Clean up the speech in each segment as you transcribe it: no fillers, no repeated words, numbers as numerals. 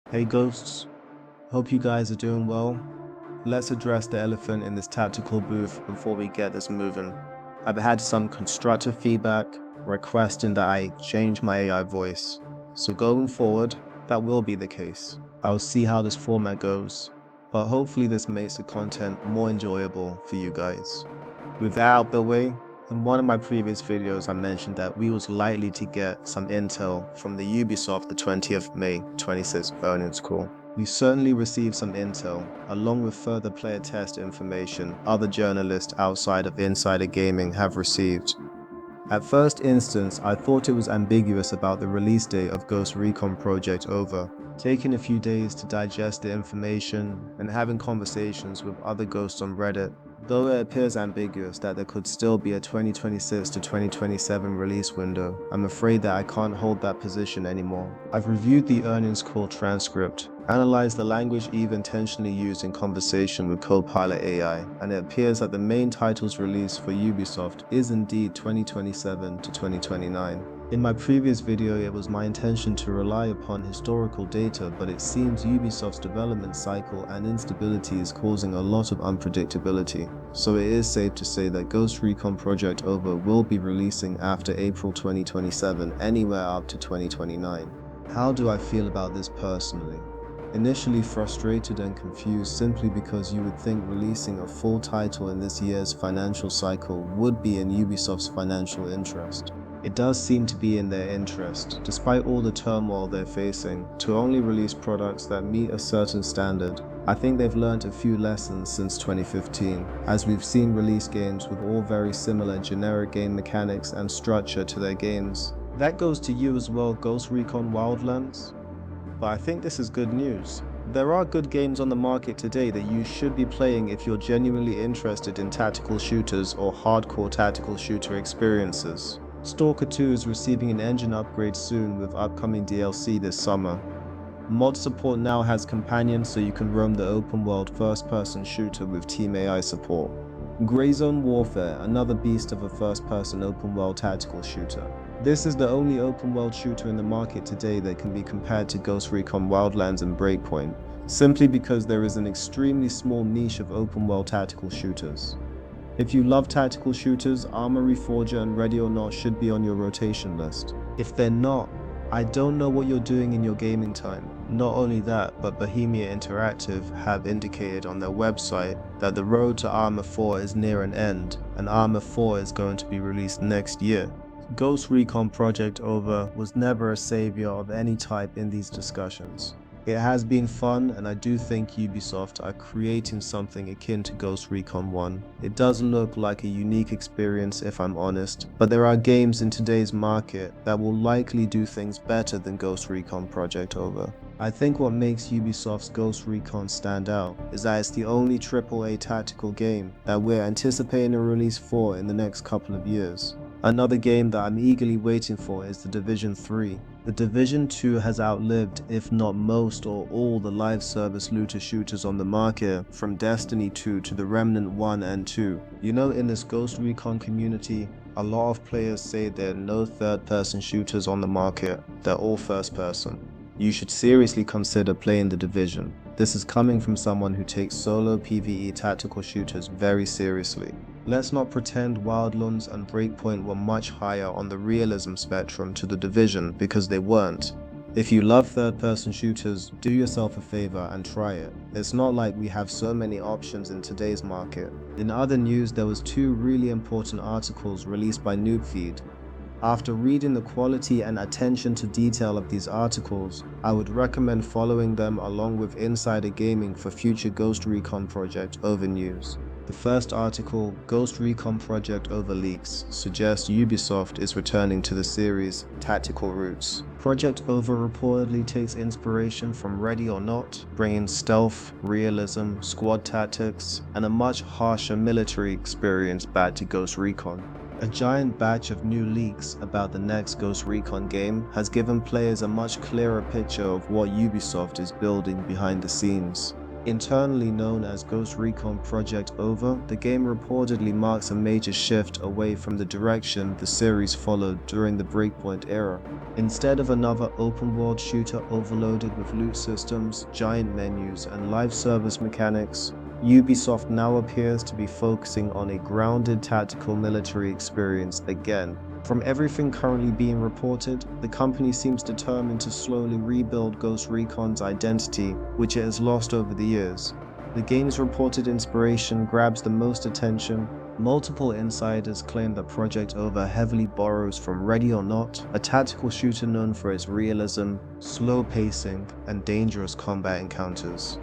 Hey Ghosts, hope you guys are doing well. Let's address the elephant in this tactical booth before we get this moving. I've had some constructive feedback requesting that I change my AI voice. So going forward, that will be the case. I'll see how this format goes, but hopefully this makes the content more enjoyable for you guys. With that out the way, in one of my previous videos I mentioned that we was likely to get some intel from the Ubisoft the 20th May 26th earnings call. We certainly received some intel, along with further player test information other journalists outside of Insider Gaming have received. At first instance, I thought it was ambiguous about the release date of Ghost Recon Project Over. Taking a few days to digest the information and having conversations with other ghosts on Reddit, though it appears ambiguous that there could still be a 2026 to 2027 release window, I'm afraid that I can't hold that position anymore. I've reviewed the earnings call transcript, analyzed the language Eve intentionally used in conversation with Copilot AI, and it appears that the main title's release for Ubisoft is indeed 2027 to 2029. In my previous video, it was my intention to rely upon historical data, but it seems Ubisoft's development cycle and instability is causing a lot of unpredictability. So it is safe to say that Ghost Recon Project Over will be releasing after April 2027, anywhere up to 2029. How do I feel about this personally? Initially frustrated and confused simply because you would think releasing a full title in this year's financial cycle would be in Ubisoft's financial interest. It does seem to be in their interest, despite all the turmoil they're facing, to only release products that meet a certain standard. I think they've learned a few lessons since 2015, as we've seen release games with all very similar generic game mechanics and structure to their games. That goes to you as well, Ghost Recon Wildlands. But I think this is good news. There are good games on the market today that you should be playing if you're genuinely interested in tactical shooters or hardcore tactical shooter experiences. Stalker 2 is receiving an engine upgrade soon with upcoming DLC this summer. Mod support now has companions so you can roam the open world first-person shooter with Team AI support. Grey Zone Warfare, another beast of a first-person open world tactical shooter. This is the only open world shooter in the market today that can be compared to Ghost Recon Wildlands and Breakpoint, simply because there is an extremely small niche of open world tactical shooters. If you love tactical shooters, Arma Reforger and Ready or Not should be on your rotation list. If they're not, I don't know what you're doing in your gaming time. Not only that, but Bohemia Interactive have indicated on their website that the road to Arma 4 is near an end, and Arma 4 is going to be released next year. Ghost Recon Project Over was never a savior of any type in these discussions. It has been fun, and I do think Ubisoft are creating something akin to Ghost Recon 1. It does look like a unique experience if I'm honest, but there are games in today's market that will likely do things better than Ghost Recon Project Over. I think what makes Ubisoft's Ghost Recon stand out is that it's the only AAA tactical game that we're anticipating a release for in the next couple of years. Another game that I'm eagerly waiting for is The Division 3. The Division 2 has outlived, if not most or all, the live service looter shooters on the market, from Destiny 2 to the Remnant 1 and 2. You know, in this Ghost Recon community, a lot of players say there are no third-person shooters on the market, they're all first-person. You should seriously consider playing The Division. This is coming from someone who takes solo PvE tactical shooters very seriously. Let's not pretend Wildlands and Breakpoint were much higher on the realism spectrum to The Division, because they weren't. If you love third-person shooters, do yourself a favor and try it. It's not like we have so many options in today's market. In other news, there was 2 really important articles released by NoobFeed. After reading the quality and attention to detail of these articles, I would recommend following them along with Insider Gaming for future Ghost Recon Project Over news. The first article, Ghost Recon Project Over leaks, suggests Ubisoft is returning to the series' tactical roots. Project Over reportedly takes inspiration from Ready or Not, bringing stealth, realism, squad tactics, and a much harsher military experience back to Ghost Recon. A giant batch of new leaks about the next Ghost Recon game has given players a much clearer picture of what Ubisoft is building behind the scenes. Internally known as Ghost Recon Project Over, the game reportedly marks a major shift away from the direction the series followed during the Breakpoint era. Instead of another open-world shooter overloaded with loot systems, giant menus, and live service mechanics, Ubisoft now appears to be focusing on a grounded tactical military experience again. From everything currently being reported, the company seems determined to slowly rebuild Ghost Recon's identity, which it has lost over the years. The game's reported inspiration grabs the most attention. Multiple insiders claim that Project Over heavily borrows from Ready or Not, a tactical shooter known for its realism, slow pacing, and dangerous combat encounters.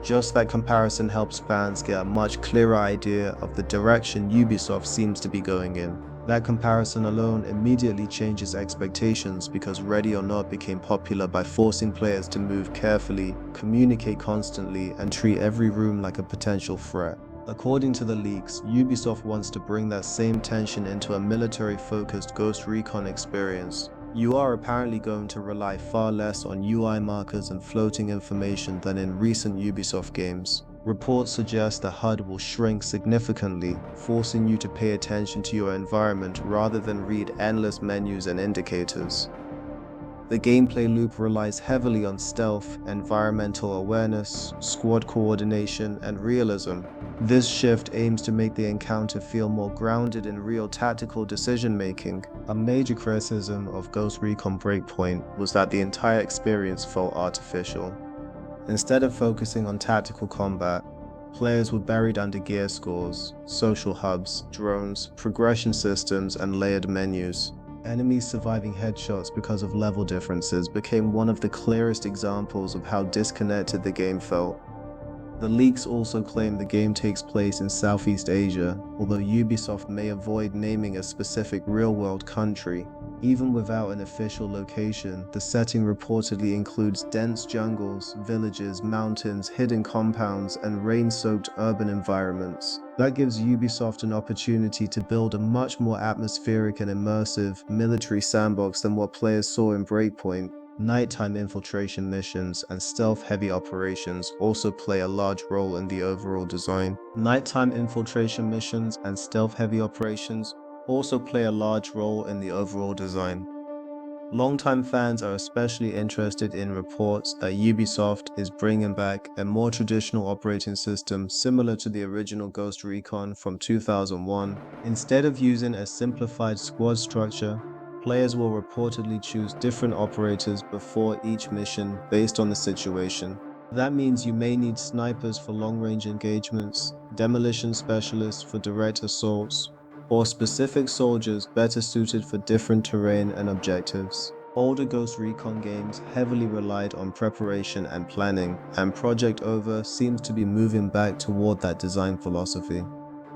Just that comparison helps fans get a much clearer idea of the direction Ubisoft seems to be going in. That comparison alone immediately changes expectations because Ready or Not became popular by forcing players to move carefully, communicate constantly, and treat every room like a potential threat. According to the leaks, Ubisoft wants to bring that same tension into a military-focused Ghost Recon experience. You are apparently going to rely far less on UI markers and floating information than in recent Ubisoft games. Reports suggest the HUD will shrink significantly, forcing you to pay attention to your environment rather than read endless menus and indicators. The gameplay loop relies heavily on stealth, environmental awareness, squad coordination, and realism. This shift aims to make the encounter feel more grounded in real tactical decision-making. A major criticism of Ghost Recon Breakpoint was that the entire experience felt artificial. Instead of focusing on tactical combat, players were buried under gear scores, social hubs, drones, progression systems, and layered menus. Enemies surviving headshots because of level differences became one of the clearest examples of how disconnected the game felt. The leaks also claim the game takes place in Southeast Asia, although Ubisoft may avoid naming a specific real-world country. Even without an official location, the setting reportedly includes dense jungles, villages, mountains, hidden compounds, and rain-soaked urban environments. That gives Ubisoft an opportunity to build a much more atmospheric and immersive military sandbox than what players saw in Breakpoint. Nighttime infiltration missions and stealth-heavy operations also play a large role in the overall design. Nighttime infiltration missions and stealth-heavy operations also play a large role in the overall design. Longtime fans are especially interested in reports that Ubisoft is bringing back a more traditional operating system similar to the original Ghost Recon from 2001. Instead of using a simplified squad structure, players will reportedly choose different operators before each mission based on the situation. That means you may need snipers for long-range engagements, demolition specialists for direct assaults, or specific soldiers better suited for different terrain and objectives. Older Ghost Recon games heavily relied on preparation and planning, and Project Over seems to be moving back toward that design philosophy.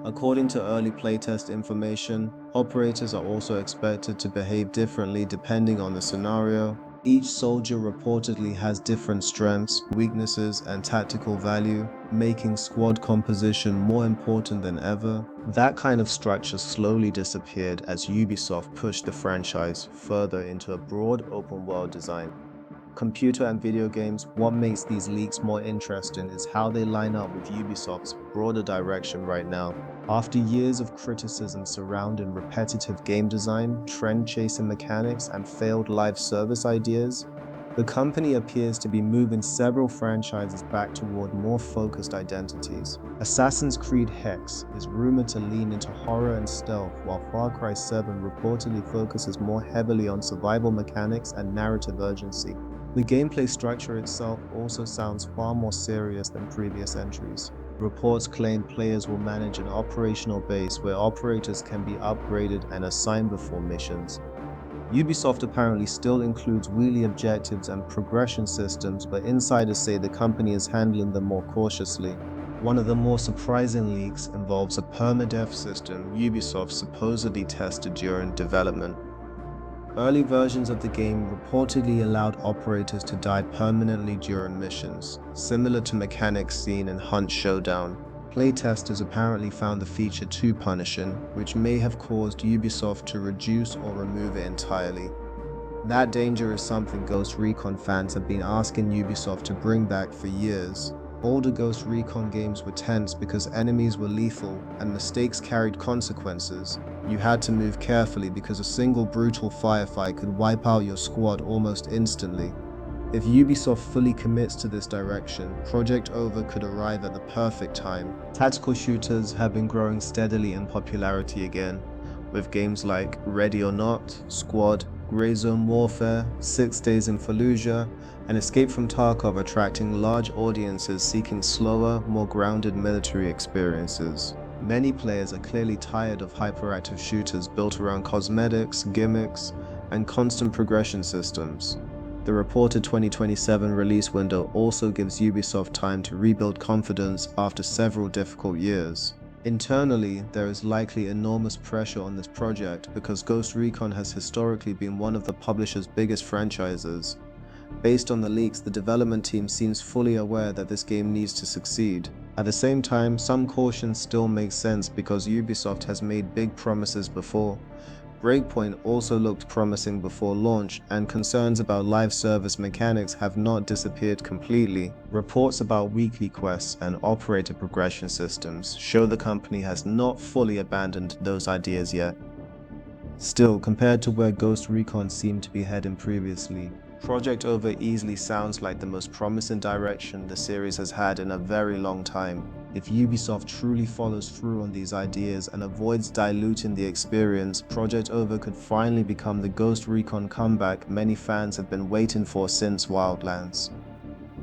According to early playtest information, operators are also expected to behave differently depending on the scenario. Each soldier reportedly has different strengths, weaknesses, and tactical value, making squad composition more important than ever. That kind of structure slowly disappeared as Ubisoft pushed the franchise further into a broad open-world design. Computer and video games, what makes these leaks more interesting is how they line up with Ubisoft's broader direction right now. After years of criticism surrounding repetitive game design, trend-chasing mechanics, and failed live service ideas, the company appears to be moving several franchises back toward more focused identities. Assassin's Creed Hex is rumored to lean into horror and stealth, while Far Cry 7 reportedly focuses more heavily on survival mechanics and narrative urgency. The gameplay structure itself also sounds far more serious than previous entries. Reports claim players will manage an operational base where operators can be upgraded and assigned before missions. Ubisoft apparently still includes wheelie objectives and progression systems, but insiders say the company is handling them more cautiously. One of the more surprising leaks involves a permadeath system Ubisoft supposedly tested during development. Early versions of the game reportedly allowed operators to die permanently during missions, similar to mechanics seen in Hunt Showdown. Playtesters apparently found the feature too punishing, which may have caused Ubisoft to reduce or remove it entirely. That danger is something Ghost Recon fans have been asking Ubisoft to bring back for years. Older Ghost Recon games were tense because enemies were lethal and mistakes carried consequences. You had to move carefully because a single brutal firefight could wipe out your squad almost instantly. If Ubisoft fully commits to this direction, Project Over could arrive at the perfect time. Tactical shooters have been growing steadily in popularity again, with games like Ready or Not, Squad, Grey Zone Warfare, 6 Days in Fallujah, and Escape from Tarkov attracting large audiences seeking slower, more grounded military experiences. Many players are clearly tired of hyperactive shooters built around cosmetics, gimmicks, and constant progression systems. The reported 2027 release window also gives Ubisoft time to rebuild confidence after several difficult years. Internally, there is likely enormous pressure on this project because Ghost Recon has historically been one of the publisher's biggest franchises. Based on the leaks, the development team seems fully aware that this game needs to succeed. At the same time, some caution still makes sense because Ubisoft has made big promises before. Breakpoint also looked promising before launch, and concerns about live service mechanics have not disappeared completely. Reports about weekly quests and operator progression systems show the company has not fully abandoned those ideas yet. Still, compared to where Ghost Recon seemed to be heading previously, Project Over easily sounds like the most promising direction the series has had in a very long time. If Ubisoft truly follows through on these ideas and avoids diluting the experience, Project Over could finally become the Ghost Recon comeback many fans have been waiting for since Wildlands.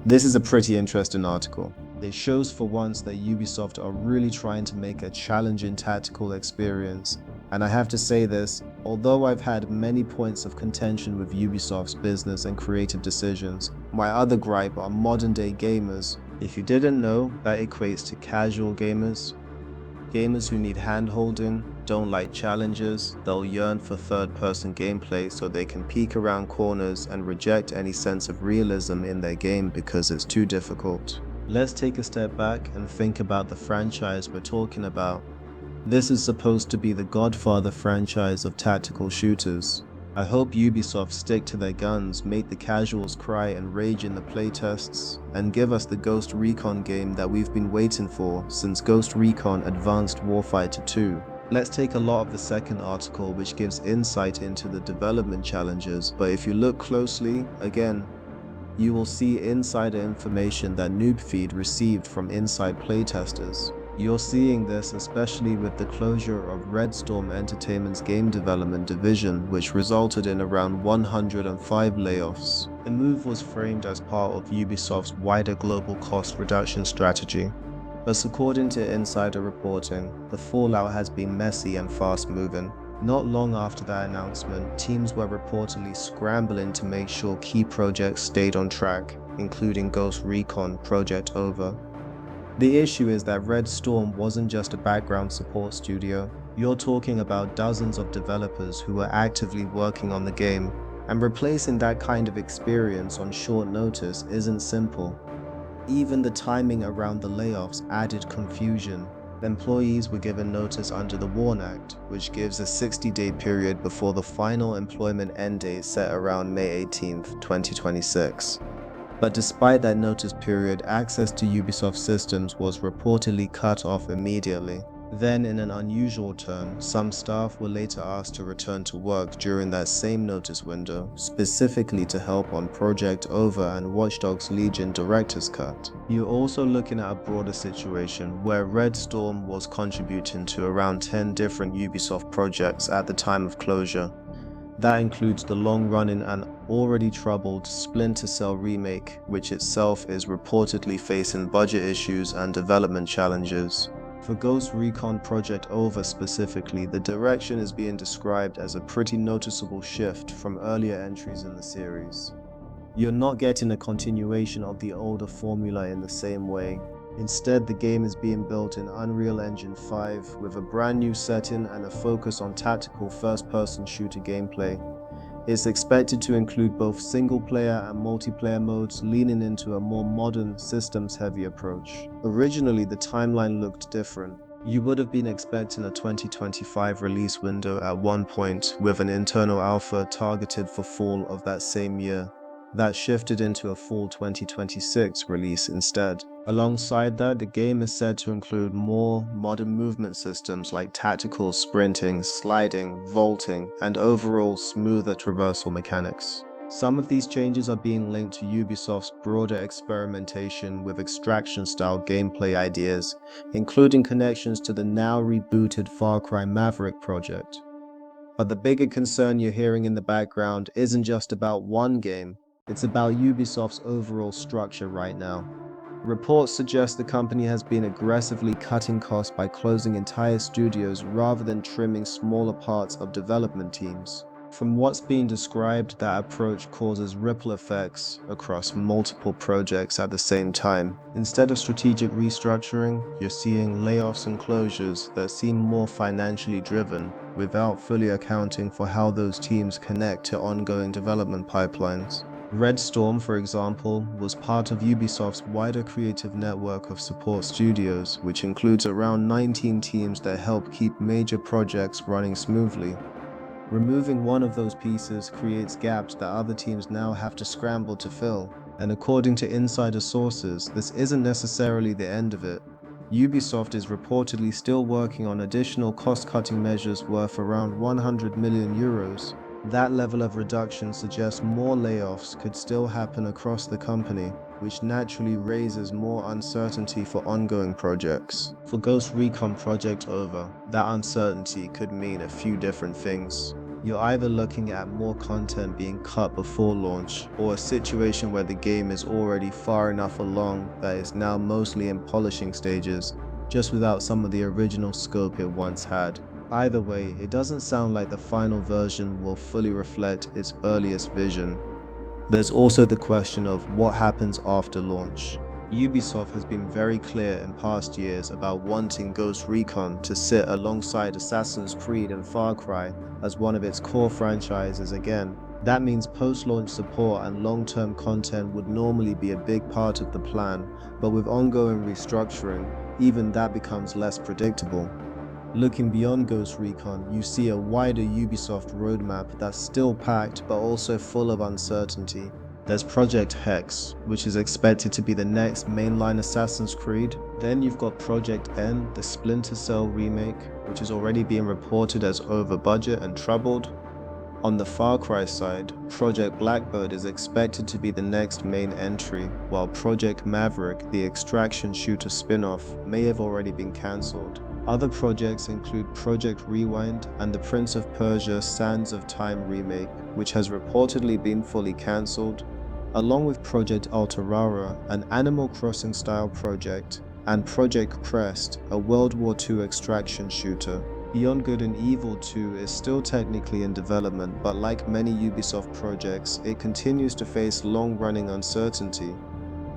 This is a pretty interesting article. It shows for once that Ubisoft are really trying to make a challenging tactical experience. And I have to say this, although I've had many points of contention with Ubisoft's business and creative decisions, my other gripe are modern day gamers. If you didn't know, that equates to casual gamers. Gamers who need hand-holding, don't like challenges, they'll yearn for third-person gameplay so they can peek around corners and reject any sense of realism in their game because it's too difficult. Let's take a step back and think about the franchise we're talking about. This is supposed to be the Godfather franchise of tactical shooters. I hope Ubisoft stick to their guns, make the casuals cry and rage in the playtests, and give us the Ghost Recon game that we've been waiting for since Ghost Recon Advanced Warfighter 2. Let's take a lot of the second article, which gives insight into the development challenges, but if you look closely, again, you will see insider information that NoobFeed received from inside playtesters. You're seeing this especially with the closure of Red Storm Entertainment's game development division, which resulted in around 105 layoffs. The move was framed as part of Ubisoft's wider global cost reduction strategy. But according to insider reporting, the fallout has been messy and fast-moving. Not long after that announcement, teams were reportedly scrambling to make sure key projects stayed on track, including Ghost Recon Project Over. The issue is that Red Storm wasn't just a background support studio. You're talking about dozens of developers who were actively working on the game, and replacing that kind of experience on short notice isn't simple. Even the timing around the layoffs added confusion. The employees were given notice under the WARN Act, which gives a 60-day period before the final employment end date set around May 18, 2026. But despite that notice period, access to Ubisoft systems was reportedly cut off immediately. Then, in an unusual turn, some staff were later asked to return to work during that same notice window, specifically to help on Project Over and Watch Dogs Legion Director's Cut. You're also looking at a broader situation where Red Storm was contributing to around 10 different Ubisoft projects at the time of closure. That includes the long-running and already troubled Splinter Cell remake, which itself is reportedly facing budget issues and development challenges. For Ghost Recon Project Over specifically, the direction is being described as a pretty noticeable shift from earlier entries in the series. You're not getting a continuation of the older formula in the same way. Instead, the game is being built in Unreal Engine 5 with a brand new setting and a focus on tactical first-person shooter gameplay. It's expected to include both single-player and multiplayer modes, leaning into a more modern, systems-heavy approach. Originally, the timeline looked different. You would have been expecting a 2025 release window at one point, with an internal alpha targeted for fall of that same year. That shifted into a fall 2026 release instead. Alongside that, the game is said to include more modern movement systems like tactical sprinting, sliding, vaulting, and overall smoother traversal mechanics. Some of these changes are being linked to Ubisoft's broader experimentation with extraction-style gameplay ideas, including connections to the now rebooted Far Cry Maverick project. But the bigger concern you're hearing in the background isn't just about one game, it's about Ubisoft's overall structure right now. Reports suggest the company has been aggressively cutting costs by closing entire studios rather than trimming smaller parts of development teams. From what's being described, that approach causes ripple effects across multiple projects at the same time. Instead of strategic restructuring, you're seeing layoffs and closures that seem more financially driven, without fully accounting for how those teams connect to ongoing development pipelines. Red Storm, for example, was part of Ubisoft's wider creative network of support studios, which includes around 19 teams that help keep major projects running smoothly. Removing one of those pieces creates gaps that other teams now have to scramble to fill. And according to insider sources, this isn't necessarily the end of it. Ubisoft is reportedly still working on additional cost-cutting measures worth around 100 million euros. That level of reduction suggests more layoffs could still happen across the company, which naturally raises more uncertainty for ongoing projects. For Ghost Recon Project Over, that uncertainty could mean a few different things. You're either looking at more content being cut before launch, or a situation where the game is already far enough along that it's now mostly in polishing stages, just without some of the original scope it once had. Either way, it doesn't sound like the final version will fully reflect its earliest vision. There's also the question of what happens after launch. Ubisoft has been very clear in past years about wanting Ghost Recon to sit alongside Assassin's Creed and Far Cry as one of its core franchises again. That means post-launch support and long-term content would normally be a big part of the plan, but with ongoing restructuring, even that becomes less predictable. Looking beyond Ghost Recon, you see a wider Ubisoft roadmap that's still packed but also full of uncertainty. There's Project Hex, which is expected to be the next mainline Assassin's Creed. Then you've got Project N, the Splinter Cell remake, which is already being reported as over budget and troubled. On the Far Cry side, Project Blackbird is expected to be the next main entry, while Project Maverick, the extraction shooter spin-off, may have already been cancelled. Other projects include Project Rewind and the Prince of Persia Sands of Time remake, which has reportedly been fully cancelled, along with Project Alterara, an Animal Crossing style project, and Project Crest, a World War II extraction shooter. Beyond Good and Evil 2 is still technically in development, but like many Ubisoft projects, it continues to face long-running uncertainty.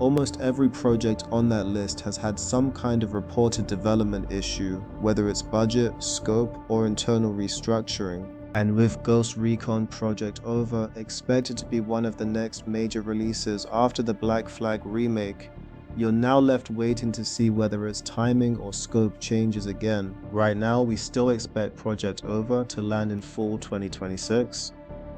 Almost every project on that list has had some kind of reported development issue, whether it's budget, scope, or internal restructuring. And with Ghost Recon Project Over expected to be one of the next major releases after the Black Flag remake, you're now left waiting to see whether its timing or scope changes again. Right now, we still expect Project Over to land in fall 2026,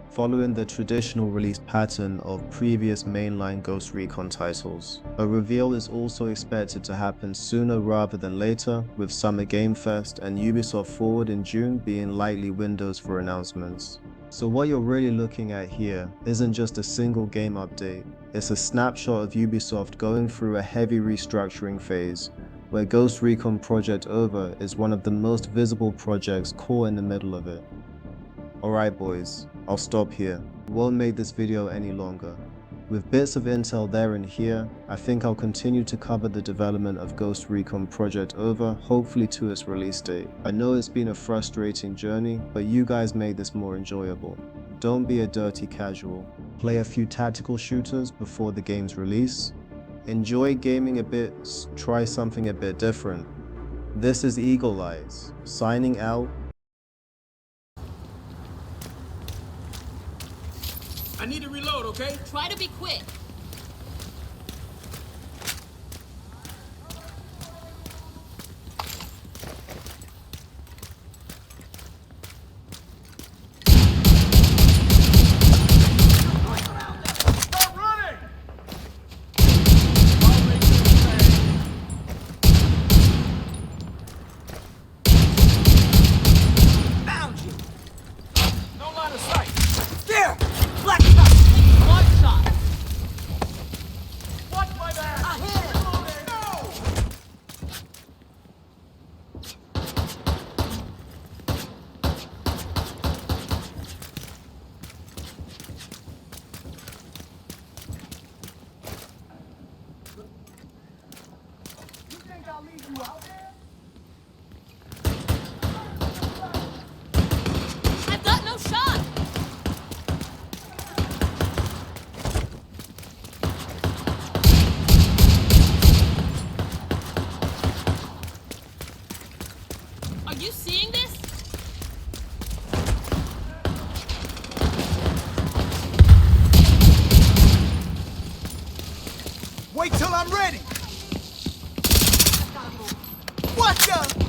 following the traditional release pattern of previous mainline Ghost Recon titles. A reveal is also expected to happen sooner rather than later, with Summer Game Fest and Ubisoft Forward in June being likely windows for announcements. So what you're really looking at here isn't just a single game update, it's a snapshot of Ubisoft going through a heavy restructuring phase, where Ghost Recon Project Over is one of the most visible projects caught in the middle of it. Alright boys, I'll stop here. Won't make this video any longer. With bits of intel there and here, I think I'll continue to cover the development of Ghost Recon Project Over, hopefully to its release date. I know it's been a frustrating journey, but you guys made this more enjoyable. Don't be a dirty casual. Play a few tactical shooters before the game's release. Enjoy gaming a bit, try something a bit different. This is Eagle Eyes, signing out. I need to reload, okay? Try to be quick. Start running! I'll make this thing. Wait till I'm ready! What the?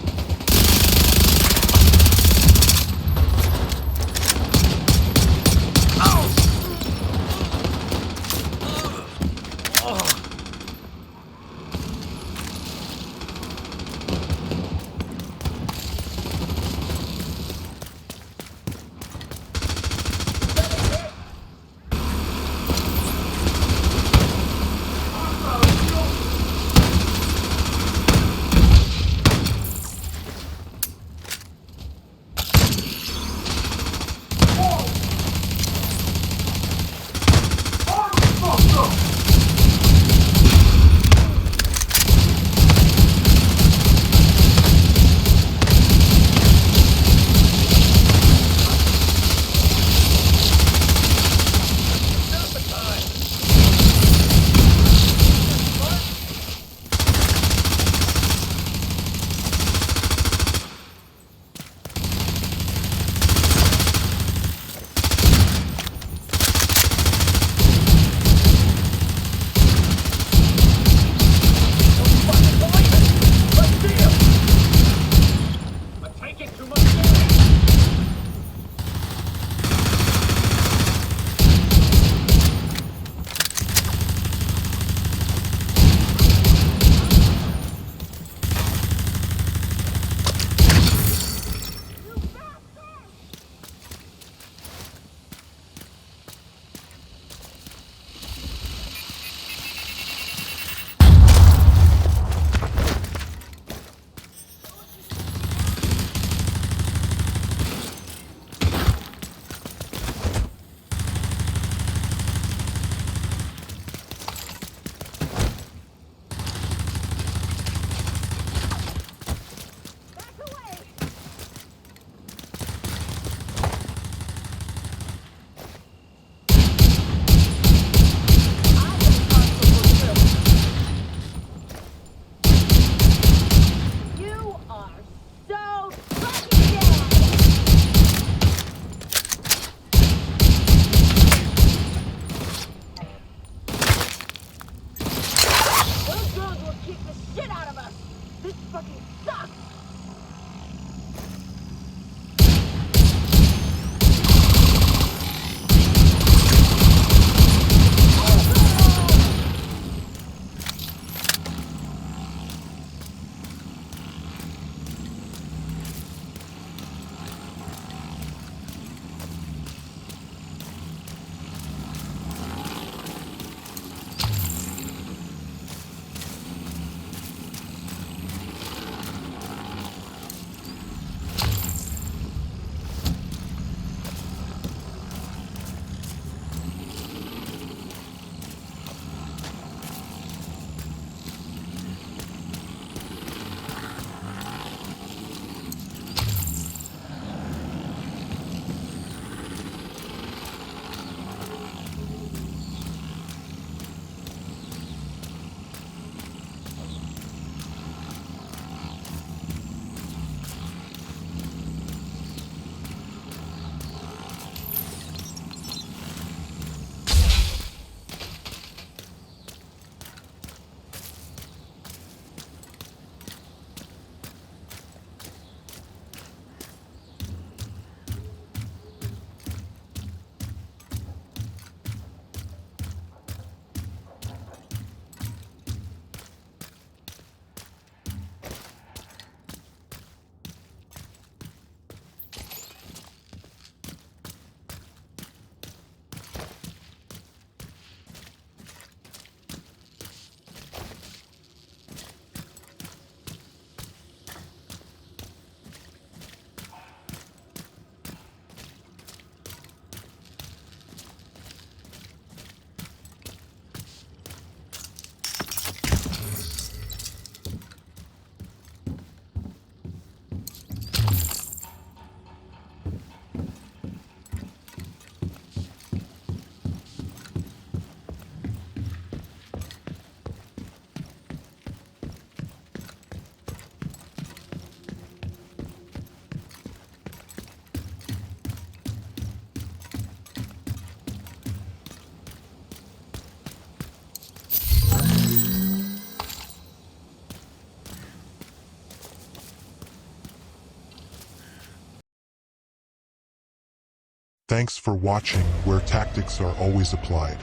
Thanks for watching Where Tactics Are Always Applied.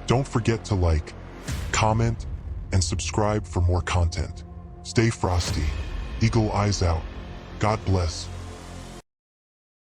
Don't forget to like, comment, and subscribe for more content. Stay frosty. Eagle eyes out. God bless.